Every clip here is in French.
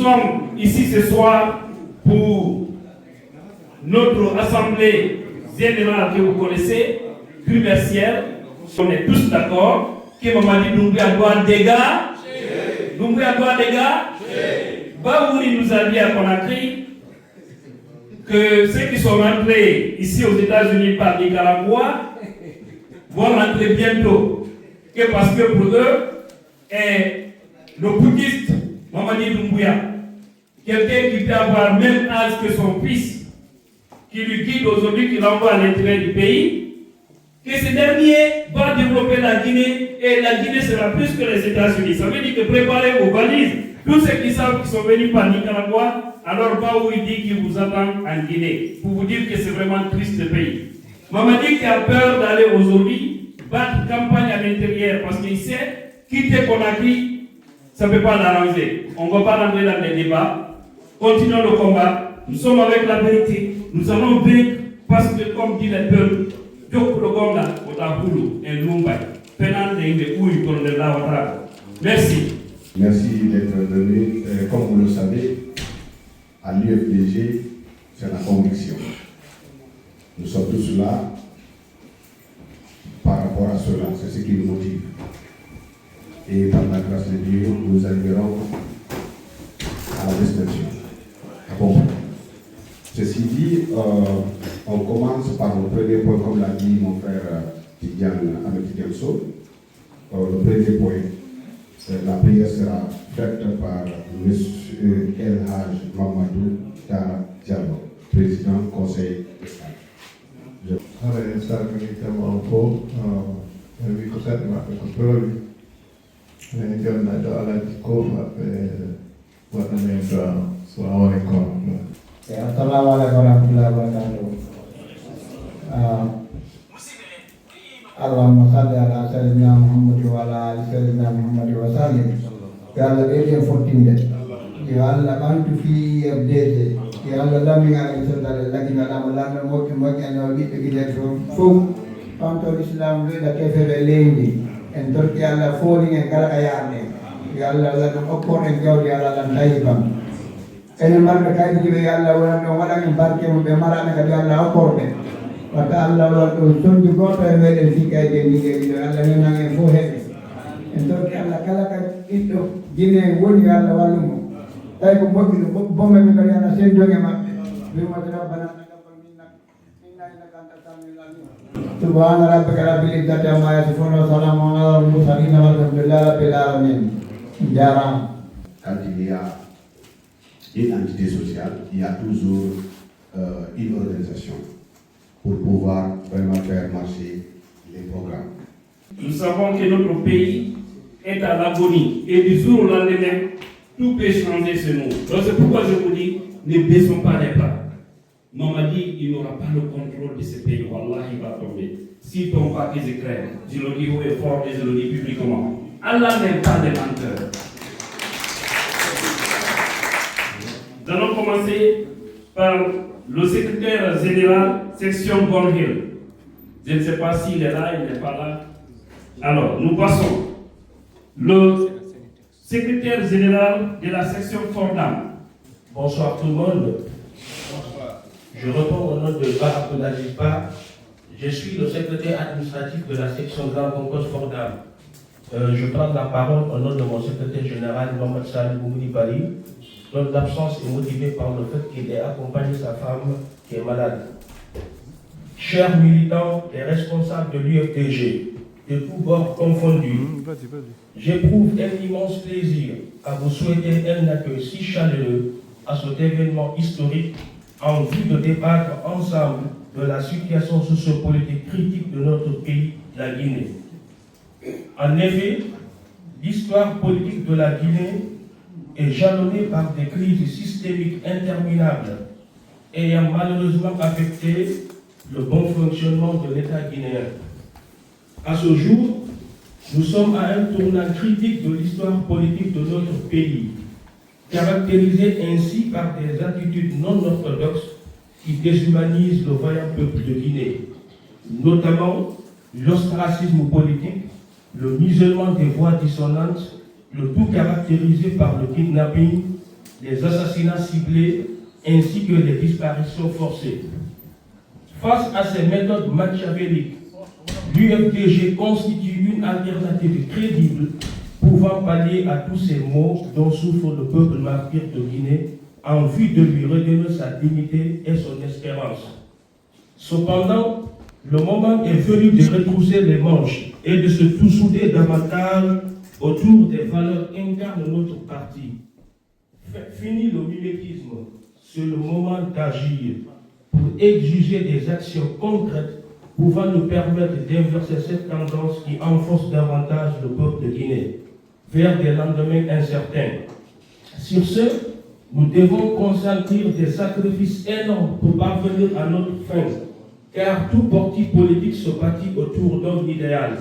sommes ici ce soir pour notre assemblée générale que vous connaissez, plurielle. On est tous d'accord que Mamadi Doumbouya doit dégager. Doumbouya doit dégager. Baouri nous a dit à Conakry que ceux qui sont rentrés ici aux États-Unis par Nicaragua vont rentrer bientôt. Que parce que pour eux, le bouddhiste Mamadi Doumbouya, quelqu'un qui peut avoir même âge que son fils, qui lui guide aujourd'hui, qui l'envoie à l'intérieur du pays, que ce dernier va développer la Guinée et la Guinée sera plus que les États-Unis. Ça veut dire que préparez vos valises. Tous ceux qui savent qu'ils sont venus par Nicaragua, alors va où il dit qu'il vous attend en Guinée. Pour vous dire que c'est vraiment triste le pays. Mamadi qui a peur d'aller aujourd'hui battre campagne à l'intérieur parce qu'il sait quitter Conakry, ça ne peut pas l'arranger. On ne va pas rentrer dans les débats. Continuons le combat. Nous sommes avec la vérité. Nous allons vaincre parce que, comme dit le peuple, merci. Merci d'être venu. Comme vous le savez, à l'UFDG, c'est la conviction. Nous sommes tous là par rapport à cela. C'est ce qui nous motive. Et par la grâce de Dieu, nous arriverons à la destination. Ceci dit, on commence par le premier point, comme l'a dit mon frère Tidiane Ahmed Sow. Le premier point, la prière sera faite par M. El Haj Mamadou Tara Diallo, président du Conseil d'État. Assalamualaikum warahmatullahi wabarakatuh. Allahumma salli ala sayyidina Muhammad wa ala ali sayyidina Muhammad wa sallim. Ya Allah bede fortinde. Ya Allah bantu fi yabdede. Ya Allah lami ngal sallal lagi ngala lana mokki no bibe gide fo panto islam le da kefere lendi en torki Allah foni en kala kayane. Ya Allah la okkon en gawdi Allah lan tayyibam. enen marɓe kaydi jiɓe yo Allah wonat ɗon waɗan en barke mum ɓe maraɓe kadi yo Allah hokkorɓe wadde Allah waɗ ɗon sondi goto e meɗen fi kayde liggey ɗiɗo Allah nenan en fof heɓe en torki Allah kala ka ɓiɗɗo Guinée woni yo Allah wallu mo tawi ko moƴƴi ɗo bomɓeɓe kadi ana sendoge maɓɓe wimode rabbana taqabbal minna innaka anta samiul alim subhana rabbika rabbil izzati amma yasifun wa salamun ala al mursalin walhamdulillahi rabbil alamin jarama. Quand il y a une entité sociale, il y a toujours une organisation pour pouvoir vraiment faire marcher les programmes. Nous savons que notre pays est à l'agonie et du jour au lendemain, tout peut changer chez nous. Donc c'est pourquoi je vous dis, ne baissons pas les bras. Mamadi, il n'aura pas le contrôle de ce pays. Wallah, il va tomber. S'il ne tombe pas, que je crève. Je le dis haut et fort et je le dis publiquement. Allah n'aime pas les menteurs. Nous allons commencer par le secrétaire général section Gornhill. Je ne sais pas s'il est là, il n'est pas là. Alors, nous passons. Le secrétaire général de la section Fordham. Bonsoir tout le monde. Bonsoir. Je réponds au nom de Ba Abdelaziz Ba. Je suis le secrétaire administratif de la section Grand Concours Fordham. Je prends la parole au nom de mon secrétaire général, Mohamed Salih Boumouni Bali. Notre absence est motivée par le fait qu'il ait accompagné sa femme qui est malade. Chers militants et responsables de l'UFDG, de tous bords confondus, j'éprouve un immense plaisir à vous souhaiter un accueil si chaleureux à cet événement historique en vue de débattre ensemble de la situation sociopolitique critique de notre pays, la Guinée. En effet, l'histoire politique de la Guinée est jalonnée par des crises systémiques interminables ayant malheureusement affecté le bon fonctionnement de l'État guinéen. À ce jour, nous sommes à un tournant critique de l'histoire politique de notre pays, caractérisé ainsi par des attitudes non orthodoxes qui déshumanisent le vaillant peuple de Guinée, notamment l'ostracisme politique, le musellement des voix dissonantes, le tout caractérisé par le kidnapping, les assassinats ciblés ainsi que les disparitions forcées. Face à ces méthodes machiavéliques, l'UFDG constitue une alternative crédible pouvant pallier à tous ces maux dont souffre le peuple martyr de Guinée en vue de lui redonner sa dignité et son espérance. Cependant, le moment est venu de retrousser les manches et de se souder davantage autour des valeurs qu'incarne notre parti. Fini le mimétisme, c'est le moment d'agir pour exiger des actions concrètes pouvant nous permettre d'inverser cette tendance qui enfonce davantage le peuple de Guinée vers des lendemains incertains. Sur ce, nous devons consentir des sacrifices énormes pour parvenir à notre fin, car tout parti politique se bâtit autour d'un idéal.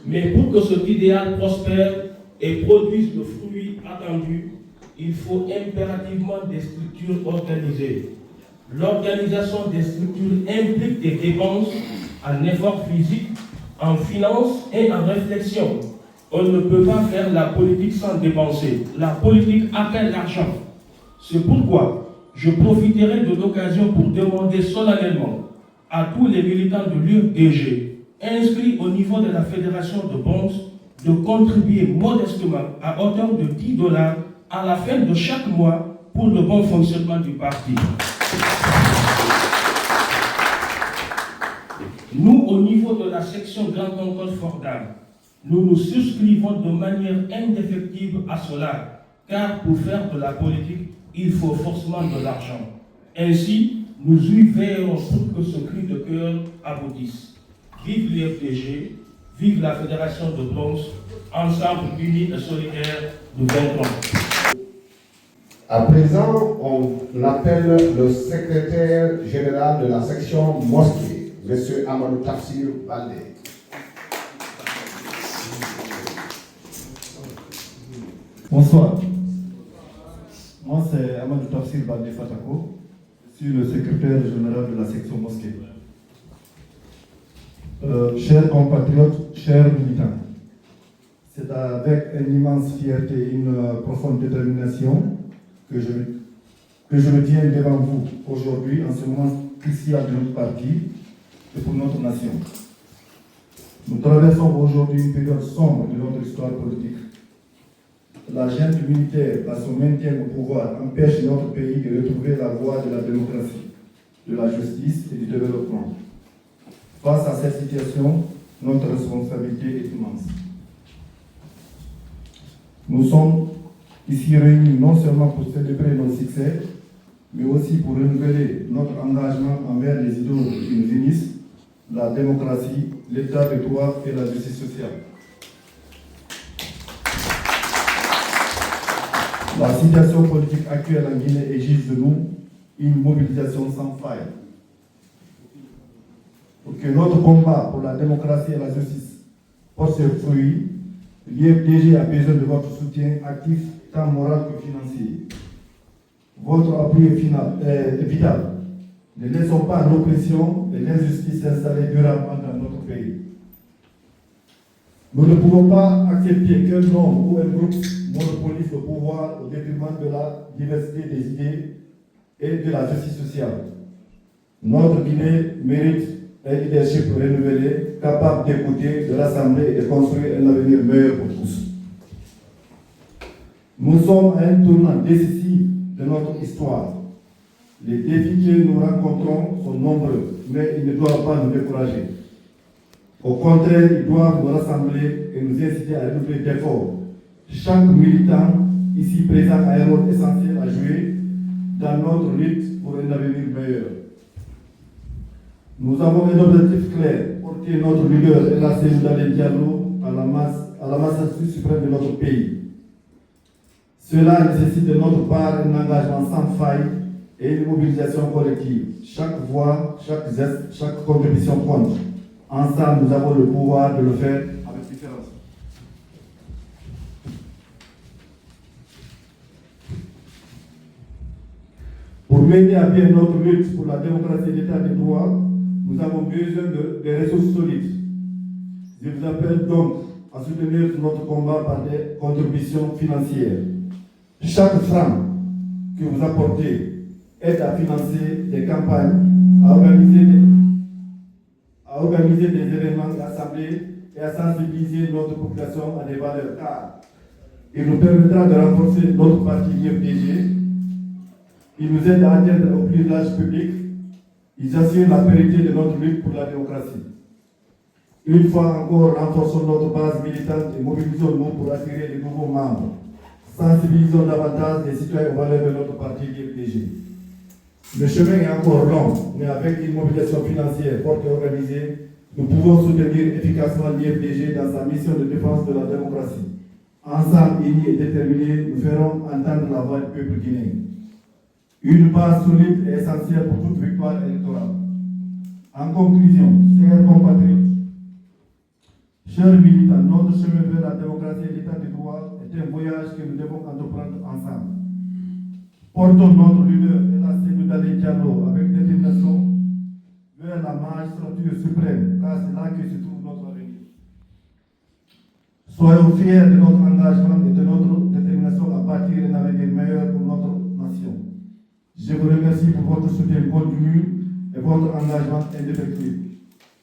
Mais pour que cet idéal prospère et produise le fruit attendu, il faut impérativement des structures organisées. L'organisation des structures implique des dépenses en efforts physiques, en finances et en réflexion. On ne peut pas faire la politique sans dépenser. La politique appelle l'argent. C'est pourquoi je profiterai de l'occasion pour demander solennellement à tous les militants de l'UFDG inscrits au niveau de la Fédération de Bons de contribuer modestement à hauteur de $10 à la fin de chaque mois pour le bon fonctionnement du parti. Nous, au niveau de la section Grand Concorde Fordham, nous nous souscrivons de manière indéfectible à cela, car pour faire de la politique, il faut forcément de l'argent. Ainsi, nous y veillerons pour que ce cri de cœur aboutisse. Vive l'UFDG, vive la Fédération de Bronx, ensemble unis et solidaires, nous vaincrons. À présent, on appelle le secrétaire général de la section mosquée, M. Amadou Tafsir Baldé. Bonsoir. Moi, c'est Amadou Tafsir Baldé Fatako. Je suis le secrétaire général de la section mosquée. Chers compatriotes, chers militants, c'est avec une immense fierté et une profonde détermination que je me tiens devant vous aujourd'hui en ce moment crucial de notre parti et pour notre nation. Nous traversons aujourd'hui une période sombre de notre histoire politique. La junte militaire, par son maintien au pouvoir, empêche notre pays de retrouver la voie de la démocratie, de la justice et du développement. Face à cette situation, notre responsabilité est immense. Nous sommes ici réunis non seulement pour célébrer nos succès, mais aussi pour renouveler notre engagement envers les idéaux qui nous unissent, la démocratie, l'état de droit et la justice sociale. La situation politique actuelle en Guinée exige de nous une mobilisation sans faille. Pour que notre combat pour la démocratie et la justice porte ses fruits, l'UFDG a besoin de votre soutien actif, tant moral que financier. Votre appui est vital. Ne laissons pas l'oppression et l'injustice s'installer durablement dans notre pays. Nous ne pouvons pas accepter qu'un homme ou un groupe monopolise le pouvoir au détriment de la diversité des idées et de la justice sociale. Notre Guinée mérite un leadership renouvelé, capable d'écouter, de rassembler et de construire un avenir meilleur pour tous. Nous sommes à un tournant décisif de notre histoire. Les défis que nous rencontrons sont nombreux, mais ils ne doivent pas nous décourager. Au contraire, ils doivent nous rassembler et nous inciter à redoubler d'efforts. Chaque militant ici présent a un rôle essentiel à jouer dans notre lutte pour un avenir meilleur. Nous avons un objectif clair, porter notre leader El Hadji Oumar Diallo à la masse suprême de notre pays. Cela nécessite de notre part un engagement sans faille et une mobilisation collective. Chaque voix, chaque geste, chaque contribution compte. Ensemble, nous avons le pouvoir de le faire avec différence. Pour mener à bien notre lutte pour la démocratie et l'état de droit, nous avons besoin de ressources solides. Je vous appelle donc à soutenir notre combat par des contributions financières. Chaque franc que vous apportez aide à financer des campagnes, à organiser des événements d'assemblée et à sensibiliser notre population à des valeurs, car il nous permettra de renforcer notre parti IFDG, il nous aide à atteindre au plus large public, ils assurent la pérennité de notre lutte pour la démocratie. Une fois encore, renforçons notre base militante et mobilisons-nous pour attirer de nouveaux membres. Sensibilisons davantage les citoyens aux valeurs de notre parti IFDG. Le chemin est encore long, mais avec une mobilisation financière forte et organisée, nous pouvons soutenir efficacement l'IFDG dans sa mission de défense de la démocratie. Ensemble, unis et déterminés, nous ferons entendre la voix du peuple guinéen. Une base solide est essentielle pour toute victoire électorale. En conclusion, chers compatriotes, chers militants, notre chemin vers la démocratie et l'état de droit est un voyage que nous devons entreprendre ensemble. Portons notre leader et la cellule d'Alain Diallo avec détermination vers la magistrature suprême, car c'est là que se trouve notre avenir. Soyons fiers de notre engagement et de notre détermination à bâtir un avenir meilleur pour notre nation. Je vous remercie pour votre soutien continu et votre engagement indéfectible.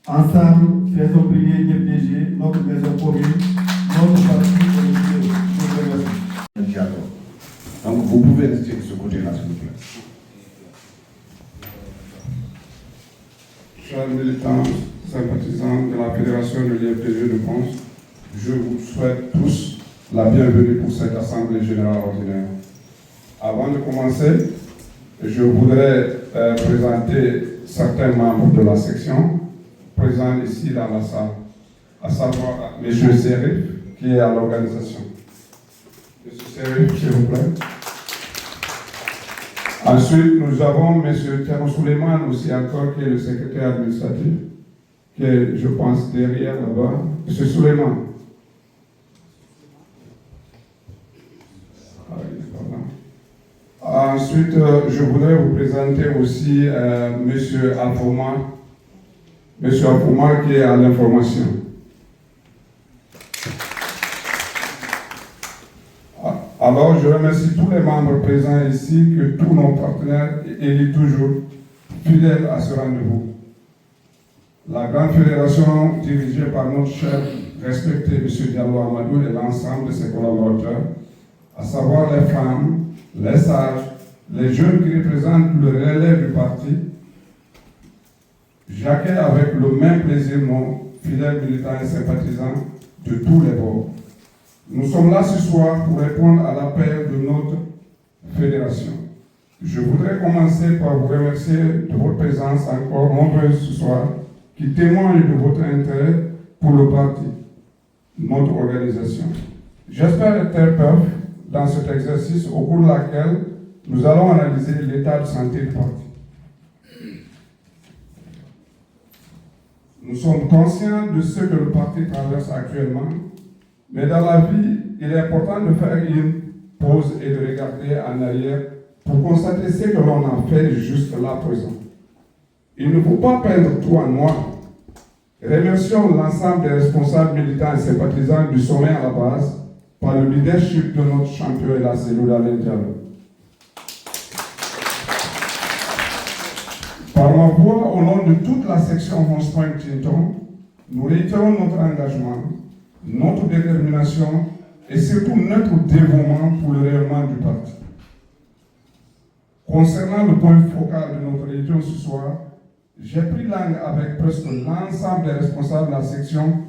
Ensemble, faisons briller l'IFDG, notre maison commune, notre parti et le Dieu. Je vous remercie. Donc vous pouvez rester de ce côté-là, s'il vous plaît. Chers militants, sympathisants de la Fédération de l'IFDG de France, je vous souhaite tous la bienvenue pour cette Assemblée Générale Ordinaire. Avant de commencer, je voudrais présenter certains membres de la section présents ici dans la salle, à savoir M. Serif, qui est à l'organisation. M. Serif, s'il vous plaît. Ensuite, nous avons M. Thierno Suleiman aussi encore, qui est le secrétaire administratif, qui est, je pense, derrière là-bas. M. Suleiman. Ensuite, je voudrais vous présenter aussi M. Alfouma. M. Alfouma qui est à l'information. Alors, je remercie tous les membres présents ici, que tous nos partenaires élus toujours fidèles à ce rendez-vous. La grande fédération dirigée par notre chef respecté M. Diallo Amadou et l'ensemble de ses collaborateurs, à savoir les femmes, les sages, les jeunes qui représentent le relais du parti, j'accueille avec le même plaisir nos fidèles militants et sympathisants de tous les bords. Nous sommes là ce soir pour répondre à l'appel de notre fédération. Je voudrais commencer par vous remercier de votre présence encore nombreuse ce soir, qui témoigne de votre intérêt pour le parti, notre organisation. J'espère être preuve dans cet exercice au cours de laquelle nous allons analyser l'état de santé du parti. Nous sommes conscients de ce que le parti traverse actuellement, mais dans la vie, il est important de faire une pause et de regarder en arrière pour constater ce que l'on a fait jusqu'à présent. Il ne faut pas peindre tout en noir. Remercions l'ensemble des responsables militants et sympathisants du sommet à la base par le leadership de notre champion et la cellule Alain Diallo. Par ma voix, au nom de toute la section 11 Point Tinton, nous réitérons notre engagement, notre détermination et surtout notre dévouement pour le rayonnement du parti. Concernant le point focal de notre réunion ce soir, j'ai pris langue avec presque l'ensemble des responsables de la section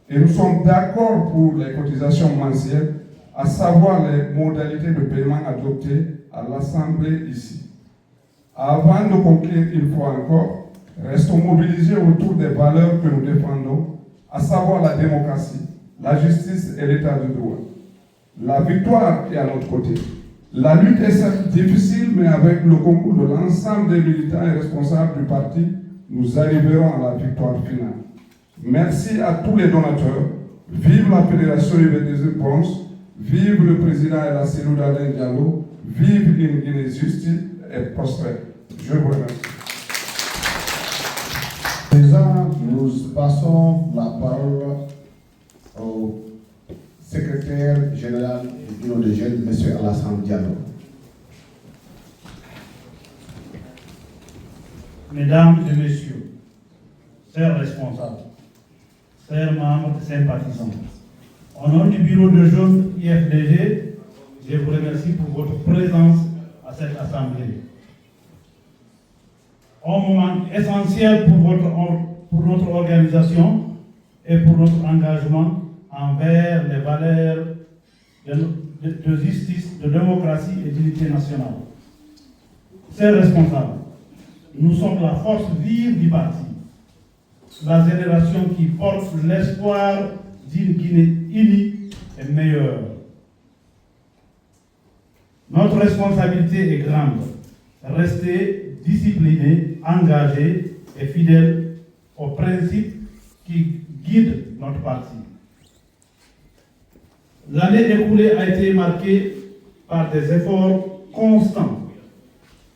et nous sommes d'accord pour les cotisations mensuelles, à savoir les modalités de paiement adoptées à l'Assemblée ici. Avant de conclure une fois encore, restons mobilisés autour des valeurs que nous défendons, à savoir la démocratie, la justice et l'état de droit. La victoire est à notre côté. La lutte est certes difficile, mais avec le concours de l'ensemble des militants et responsables du parti, nous arriverons à la victoire finale. Merci à tous les donateurs. Vive la Fédération IFDG de France. Vive le président et la cellule Alain Diallo. Vive une Guinée justice et prospère. Je vous remercie. Présent, nous passons la parole au secrétaire général du bureau de jeunes, M. Alassane Diallo. Mesdames et Messieurs, chers responsables, chers membres et sympathisants, au nom du bureau de jeunes IFDG, je vous remercie pour votre présence à cette assemblée. Un moment essentiel pour notre organisation et pour notre engagement envers les valeurs de justice, de démocratie et d'unité nationale. Chers responsables, nous sommes la force vive du parti, la génération qui porte l'espoir d'une Guinée unie et meilleure. Notre responsabilité est grande. Rester disciplinés, engagés et fidèles aux principes qui guident notre parti. L'année écoulée a été marquée par des efforts constants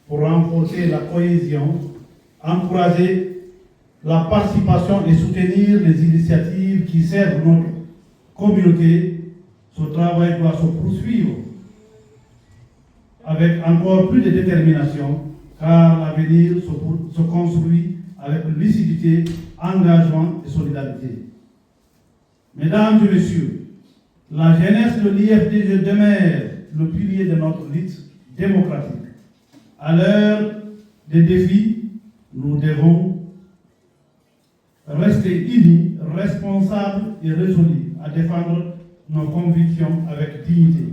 pour renforcer la cohésion, encourager la participation et soutenir les initiatives qui servent notre communauté. Ce travail doit se poursuivre avec encore plus de détermination, car l'avenir se construit avec lucidité, engagement et solidarité. Mesdames et Messieurs, la jeunesse de l'IFDG demeure le pilier de notre lutte démocratique. À l'heure des défis, nous devons rester unis, responsables et résolus à défendre nos convictions avec dignité.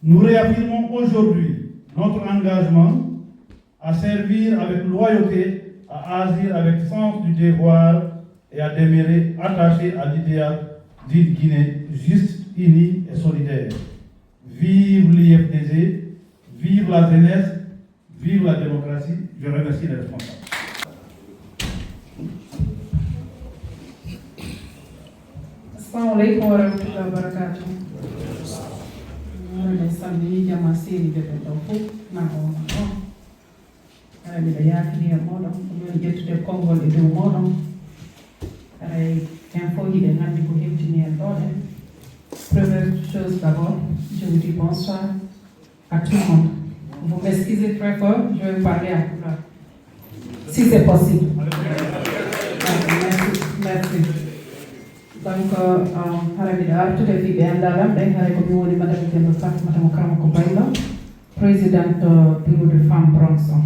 Nous réaffirmons aujourd'hui notre engagement à servir avec loyauté, à agir avec sens du devoir et à demeurer attachés à l'idéal d'une Guinée juste, unie et solidaire. Vive l'IFDG, vive la jeunesse, vive la démocratie. Je remercie les responsables. Assalamu alaikum wa rahmatullahi wa barakatuh. Mwana sami jama siri de tofu na ono. Ara mi da yakini ya modo, mi jettude kongol e dow modo. Ara info yi de ngandi ko hemtini en dole. Première chose d'abord, je vous dis bonsoir à tout le monde. Vous m'excusez très fort, je vais parler à plat. Si c'est possible. Merci. Donc, harabida artude fi ɓe andalam ɗen haray ko mi woni madame Demba Fatimata mo Karama ko Baylo, présidente bureau de femme Bronx on.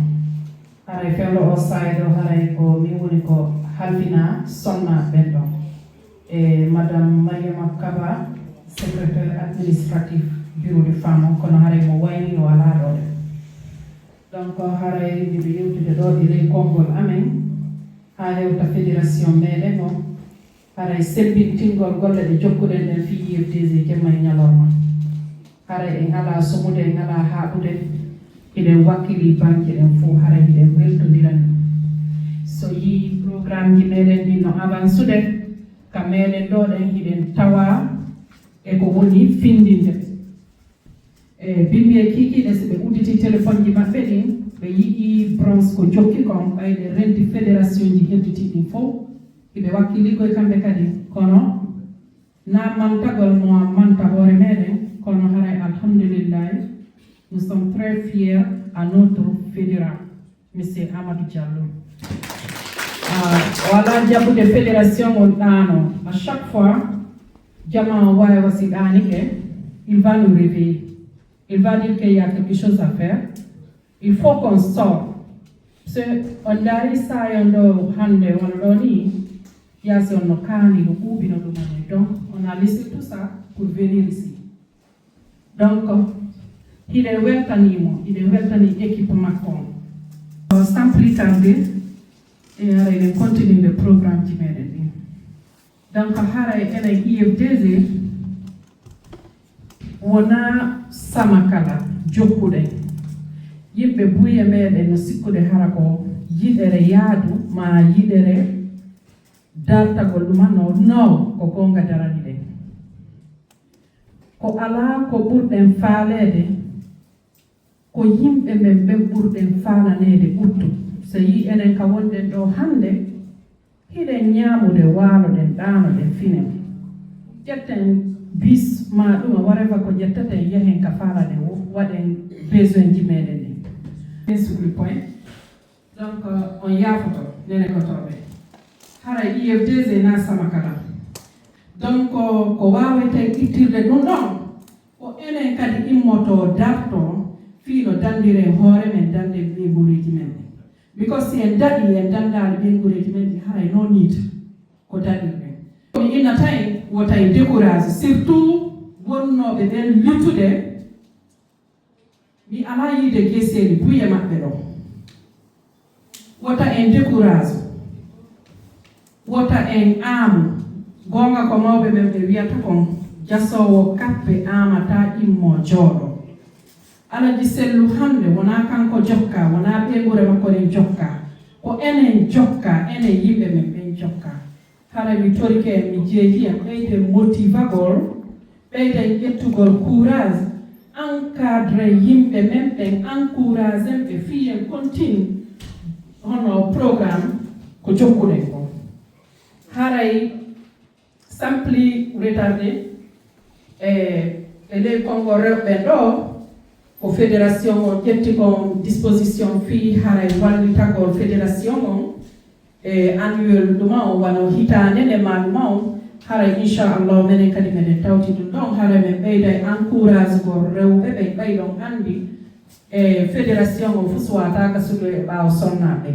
Haray fewlo o sayɗo haray ko mi woni ko halfina sonna ɓen ɗon. E madame Mariama Kaba, secrétaire administratif bureau de femme on, kono haray mo wayni o ala ɗoɗe. Donc haray miɗo yewtude ɗo e ley konngol amen ha hewta fédération meɗen o. Haray sebbintingol golle ɗe jokkuɗen ɗen fi IFDG jemma e ñalorma. Haray en ala somude, en ala haɓude, eɗen wakkili banque ɗen fof, haray eɗen weltodiran. So yi programme ji meɗen ɗin no avancude, ka meɗen ɗo ɗen hiɗen tawa e ko woni findinde. E bimbi e kikiɗe so ɓe udditi téléphone ji maɓɓe ɗin, ɓe yiɗi Bronx ko jokki kon, ɓayde rendi fédération ji hedditiɗin fof, ibe wakkili koye kamɓe kadi, kono na mantagol mo manta hoore meɗen, kono haray alhamdoulillahi nous sommes très fiers à notre fédéral monsieur Amadou Diallo. Wala jabbude fédération on ɗano à chaque fois jama o wawi wasi ɗanike, il va nous réveiller, il va dire qu'il y a quelque chose à faire, il faut qu'on sorte. So on dari sayon ɗo hande wona ɗo ni, yasi on no kani no ɓuuɓino ɗumane, donc on a laissé tout ça pour venir ici. Donc hiɗen weltanimo, hiɗen weltani équipe makko on. Sans plus tarder, e haray eɗen continue le programme ji meɗen ɗin. Donc haray enen IFDG wona sama kala jokkuɗen yimɓe buye meɗen no sikkude hara ko yiɗere yaadu ma yiɗere dartagol ɗumanno no ko gonga darani ɗen ko ala ko ɓurɗen faalede ko yimɓe men ɓe ɓurɗen faalanede ɓurtu. So yi enen ka wonɗen ɗo hande hiɗen ñaamude waaloɗen ɗaanoɗen finen ƴetten bis ma ɗuma whatever ko ƴettaten yahen ka faalade waɗen besoin ji meɗen ɗin. Sur le point, donc on yafoto nene kotoɓe hara IFDG na sama kala donc ko wawete ittirde ɗum ɗon ko enen kadi immoto darto fiino dandire hoore men dande ɓe gureji men because si en daɗi en dandali ɓe gureji men ɗi haray no niita ko daɗirɗen mi innata en wota en décourage surtout wonnoɓe ɓen luttude mi ala yiide gueseeli buye maɓɓe ɗo wota en décourage wota en aamu gonga ko mawɓe men ɓe wiyata kon jasowo kappe amata immo jooɗo alaji sellu hande wona kanko jokka wona ɓeygure makko nen jokka ko enen jokka enen yimɓe men ɓen jokka hara mi torike en mi jeeji en ɓeyde motivagol ɓeyden ƴettugol courage encadre yimɓe men ɓen encourage en ɓe fiyen continue hono programme ko jokkuɗen ko haray sampli retardé e ley kongo rewɓe ɗo ko fédération on ƴetti kon disposition fi haray wallitagol fédération on e annuel ɗuma o wano hitande nde ma ɗuma o haray inchallah minen kadi meɗen tawti ɗum ɗon haray min ɓeyda e encourage gol rewɓe ɓe ɓayɗon andi e fédération o fuu so wataka suɗo e ɓaawa sonnaɓe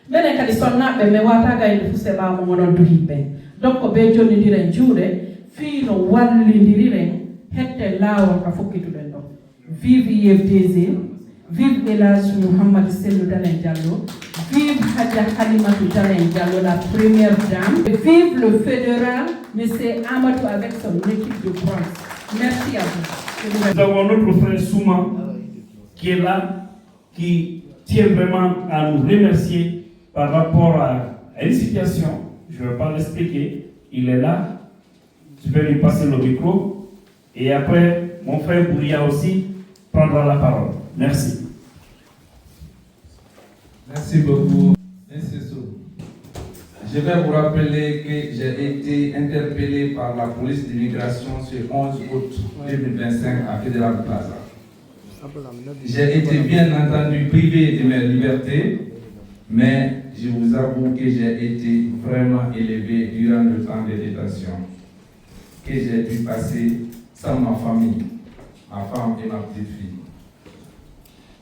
minen kadi sonnaɓe mi wataga ende fuu se ɓaawa monon duhiɓe donc ɓe jonnodiren juuɗe fiino wallidiriren hette laawol ka fokkituɗen ɗo vive IFDG vive Elhadji Mouhamadou Cellou Dalein Diallo vive Hadja Halimatou Dalein Diallo la première dame et vive le fédéral monsieur Amadou avec son équipe de bronze. Merci à vous. Nous avons notre frère Souma qui est là, qui tient vraiment à nous remercier par rapport à une situation. Je ne vais pas l'expliquer. Il est là. Je vais lui passer le micro. Et après, mon frère Bouria aussi prendra la parole. Merci. Merci beaucoup, M. Sow. Je vais vous rappeler que j'ai été interpellé par la police d'immigration ce 11 août 2025 à Fédéral Plaza. J'ai été bien entendu privé de mes libertés, mais je vous avoue que j'ai été vraiment élevé durant le temps de détention, que j'ai dû passer sans ma famille, ma femme et ma petite fille.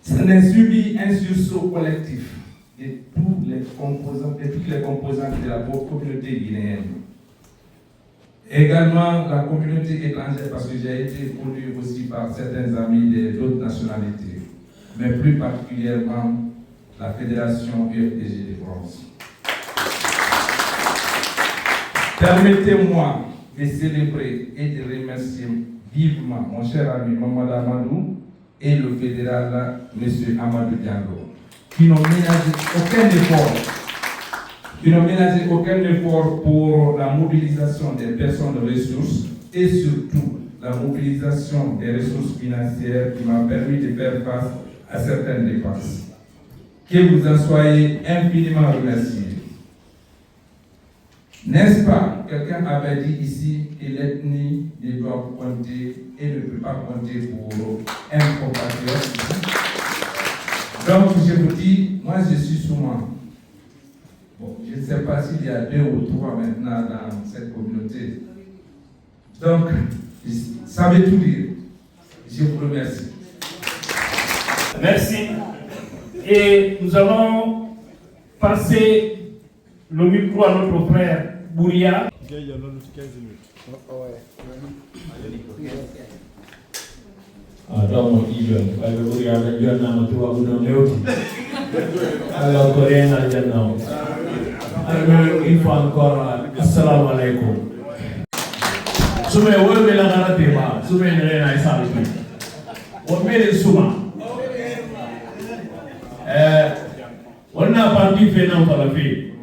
Ce n'est subi un sursaut collectif de toutes les composantes de la communauté guinéenne. Également la communauté étrangère, parce que j'ai été connu aussi par certains amis d'autres nationalités, mais plus particulièrement la Fédération IFDG de France. Permettez-moi de célébrer et de remercier vivement mon cher ami Mamadou Amadou et le fédéral M. Amadou Diallo, qui n'ont ménagé aucun effort pour la mobilisation des personnes de ressources et surtout la mobilisation des ressources financières qui m'a permis de faire face à certaines dépenses. Que vous en soyez infiniment remerciés. N'est-ce pas, quelqu'un avait dit ici que l'ethnie ne doit compter et ne peut pas compter pour un compatriote. Donc je vous dis, moi je suis souvent. Bon, je ne sais pas s'il y a 2 ou 3 maintenant dans cette communauté. Donc, ça veut tout dire. Je vous remercie. Merci. Et nous allons passer le micro à notre frère Bouria. Domo ijon, ay Bouria la jonna ma tuwa uno lewti. Alors coréen la janna. Alors une fois encore assalamu alaikum. Sume wolbe la garate ma, sume ne na isabi. O mere suma. Wonna parti fe na fala fe.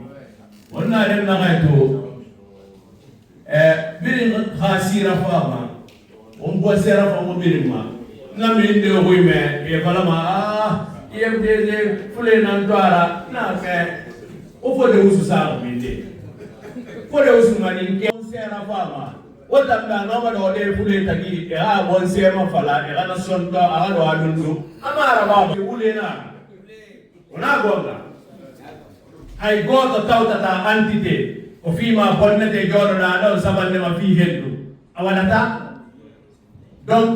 Wonna dem na gaito. Birin khasira fama. On boit sera fama birin ma. Na mi de oy me e fala ma IFDG fule na ndwara na ke o fo de usu sa mi de. Fo de usu mani ke on sera fama. Wota mda no ma do de fule tagi e ha bon sema fala e kana son do aga do adundu. Amara ba ule na. Ona gonga. hay goto tawtata entité ko fima bonnete joɗoɗa ɗon sabandema fi hendu a waɗata. Donc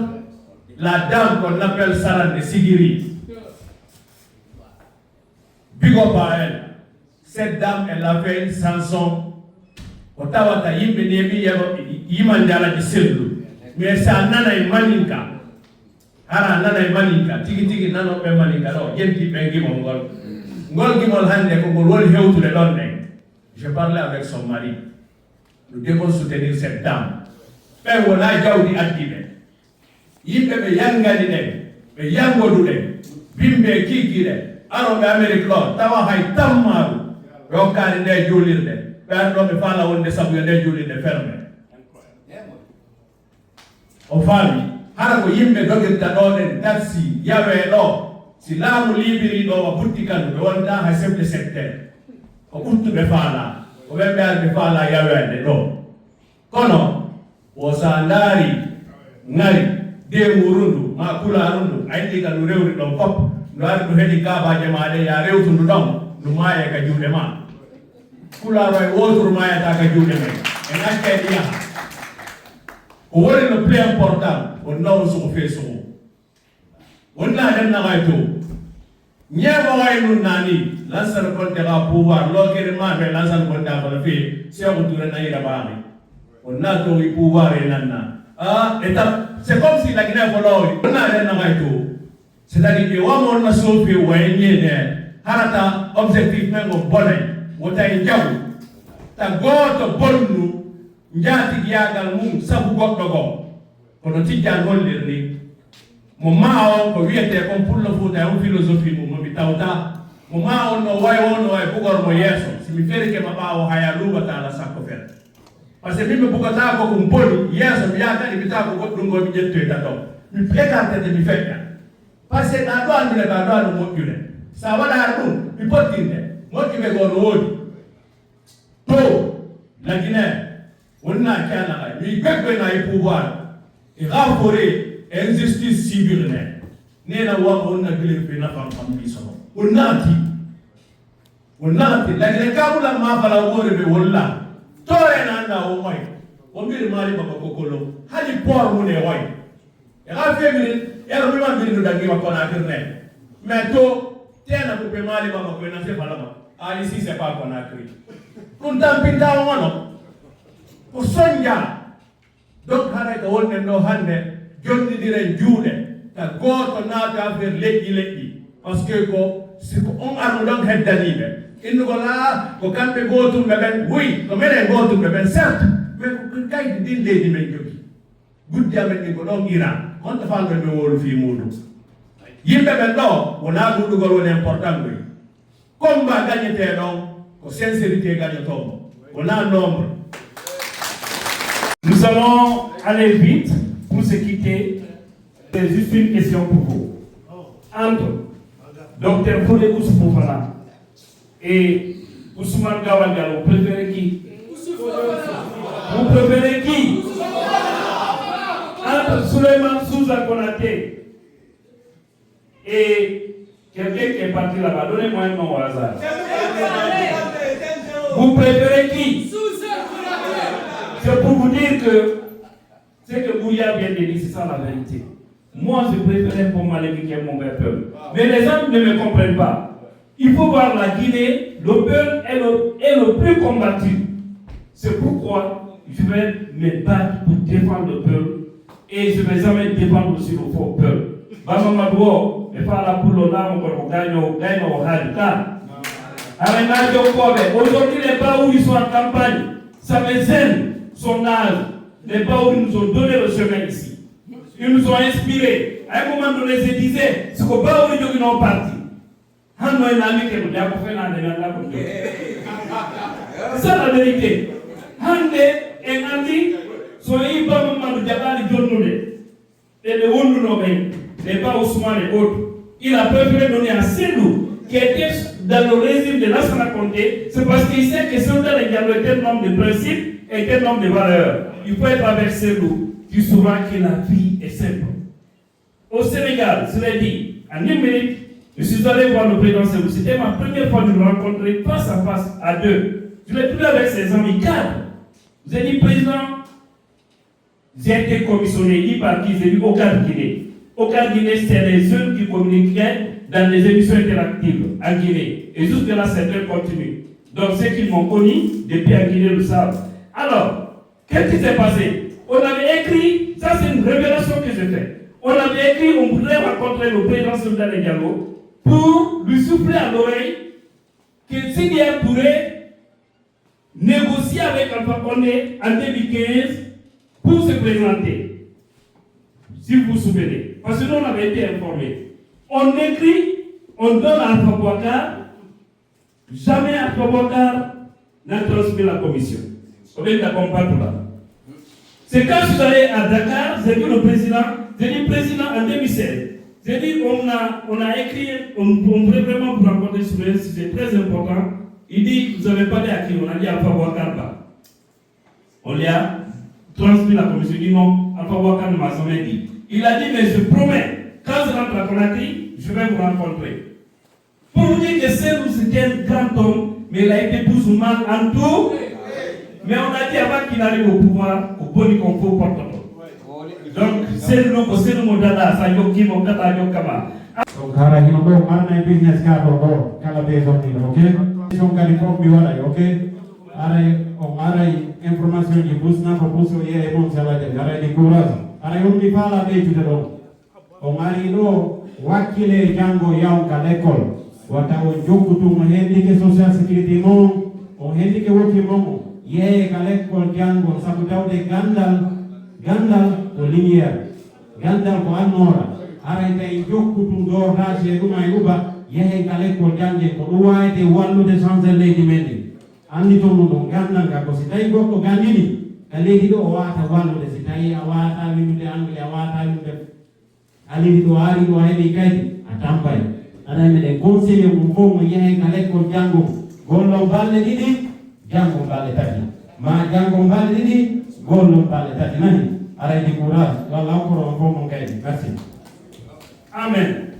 la dame qu'on appelle Sarande Sigiri, big up à elle. Cette dame, elle a fait une chanson au tawata yimɓe nemi yimandala di sellu mais sa nana e maninka hara nana e maninka tigi tigi nanoɓe maninka ɗo ƴettiɓe gimol ngol gimol hande ko ngol woni hewtude ɗon ɗen. Je parlais avec son mari, nous devons soutenir cette dame. ɓen wona jawdi addiɓe yimɓe ɓe yangani ɗen ɓe yangodu ɗen bimɓe kikiɗe aroɓe Amérique ɗo tawa hay tammaru ɓe hokkani nde julirde ɓe ari ɗo ɓe faala wonde sabu yo nde julirde ferme. O faami hara ko yimɓe dogirta ɗo ɗen taxi yawe ɗo si laamu libiri ɗo o butti kadu ɓe wonta hay chef de secteur ko ɓurtuɓe faala ko ɓen ɓe ari ɓe faala yawede ɗo kono o sa ndaari ngari demurundu ma kularundu ayndi ka ndu rewri ɗon fop ndu ari ndu heɗi kabaje maɗe ya rewtundu ɗon ndu maaya ka juuɗe ma kularo e woturu mayata ka juuɗe men en acca e yaha ko woni le plus important on nawo suko fe suko wonna den naxay to ñeego way nun nani lansar konte ka pouvoir lokere ma fe lansar konte a fala fe Sékou Touré nayira baami on na to wi pouvoir e nanna étape. C'est comme si la Guinée Voloy, on a rien à tout. C'est-à-dire que on a sauvé ou harata objectif même au bonnet, ou ta injaou, ta goto bonnu, njati giagal mum sabu gokdogo. Kono tidjan hollerni. Mo mao ko wiete comme pour le foot une philosophie mo mi tawta. Mo mao no way bugor mo yeso. Si mi fere ke mabao hayalu wata la sakko fer. Parce que mimi bugata ko kum boni yeso mi yakani bita ko goddum go mi jetto eta to mi écarté de mi fekka parce que na do andu le ba do andu mo jule sa wala dum mi pottinde mo jibe go no wodi to la Guinée wonna kana ay mi gbegbe na e pouvoir e renforcer injustice civile ne na wa wonna gile fe na fam bi so wonnati la Guinée kabula ma fala wore be walla tore nanda o moy o mbir mari baba kokolo hali por mu ne way e ga femini e ro mi man bi dangi wa kona kirne mais to tena ko be mari baba ko na se falama ali si c'est pas kona kri kun tam pinta wono ko sonja donc hara ko wonne no hande jonni dire juude ta goto naata fer leƴƴi parce que ko siko on armu donc heddaniɓe innu ko la ko kamɓe gotumɓe ɓen oui ko minen gotumɓe ɓen certes mais ko kaydi din leydi men jogi guddi amen ɗin ko ɗon Iran honto falɓe ɓe wolu fi muɗum yimɓe ɓen ɗo wona ɗuɗɗugol woni important goy combat gagnete ɗon ko sincérité gagnotomo wona nombre. Nous allons aller vite pour se quitter. C'est juste une question pour vous. Entre Dr Fodé Ousmane et Ousmane Gawal Gallo, vous préférez qui? Vous préférez qui? Entre Souleymane Souza Konaté et quelqu'un qui est parti là-bas, donnez-moi un nom au hasard. Vous préférez qui? C'est pour vous dire que ce que Bouya vient de dire, c'est ça la vérité. Moi, je préférais pour Maliki qui est mon peuple. Mais les gens ne me comprennent pas. Il faut voir la Guinée, le peuple est le plus combattu. C'est pourquoi je vais me battre pour défendre le peuple et je ne vais jamais défendre aussi le faux peuple. Aujourd'hui, les Baouri sont en campagne. Ça me gêne son âge. Les Baouri nous ont donné le chemin ici. Ils nous ont inspirés. À un moment donné, je disais, ce que Baouri sont partis. C'est ça la vérité. Hande et Nandi sont pas moment de Jabali Djonnoulé. Et le Wondounoben, les pas Ousmane et autres. Il a préféré donner à Selou, qui était dans le régime de Lassana Conté. C'est parce qu'il sait que Selou est un tel nombre de principes et tel nombre de valeurs. Il faut être avec Selou, qui saura que la vie est simple. Au Sénégal, je l'ai dit, en 1 minute, Je suis allé voir le président Sebou. C'était ma première fois de le rencontrer face à face, à deux. Je l'ai trouvé avec ses amis cadres. Vous avez dit, président, j'ai été commissionné, dit par qui? J'ai vu Okar Guinée. Okar Guinée, c'est les jeunes qui communiquaient dans les émissions interactives en Guinée. Et jusque-là, c'est très continu. Donc, ceux qui m'ont connu depuis en Guinée le savent. Alors, qu'est-ce qui s'est passé? On avait écrit, ça c'est une révélation que j'ai faite. On avait écrit, on voudrait rencontrer le président Souleymane Diallo pour lui souffler à l'oreille que CDR pourrait négocier avec Alpha Condé en 2015 pour se présenter. Si vous vous souvenez. Parce que nous, on avait été informés. On écrit, on donne à Alpha Bouakar, jamais Alpha Bouakar n'a transmis la commission. On est d'accord tout là. C'est quand je suis allé à Dakar, j'ai vu le président, j'ai dit président en 2016. J'ai dit on a écrit, on voudrait vraiment vous rencontrer sur un sujet très important. Il dit, vous n'avez parlé à qui? On a dit Alpha Bouakar pas. On lui a transmis la commission. Il dit non, Alpha Bouakar ne m'a jamais dit. Il a dit, mais je promets, quand je rentre à Conakry, je vais vous rencontrer. Pour vous dire que c'était un grand homme, mais il a été plus ou moins en tout. Mais on a dit avant qu'il arrive au pouvoir, au bon confort porte-parole. Donc, c'est le modèle là, ça y est, qui m'a kata kama. Donc, hara hinodo marna business card do kala be zoni, ok? Son kali pop mi wala, ok? Ara information di busna ko buso ye e mon sala de ara di courage. Ara yon mi fala be jude do. O mari do wakile jango yaw ka l'école. Wata o jokutu mo hendi ke social security mo, o hendi ke woki mo. Ye kalek kol jango sabu tawde gandal ko lumière gandal ko annora ara tay jokkutu do raje duma yuba ye kalek kol jangé ko do wayde wallude changer leydi mendi andi to no gandal ga ko si tay gokko gandini ka leydi do o wata wallude si tay a wata winude angle a wata winude ali do ari do hebi kaydi a tampay ana mede conseiller mo fo mo ye kalek kol jango gollo balle didi jango balle tati ma jango balle didi gollo balle tati nani ara di courage wala ko ron ko mon kaydi merci Amen.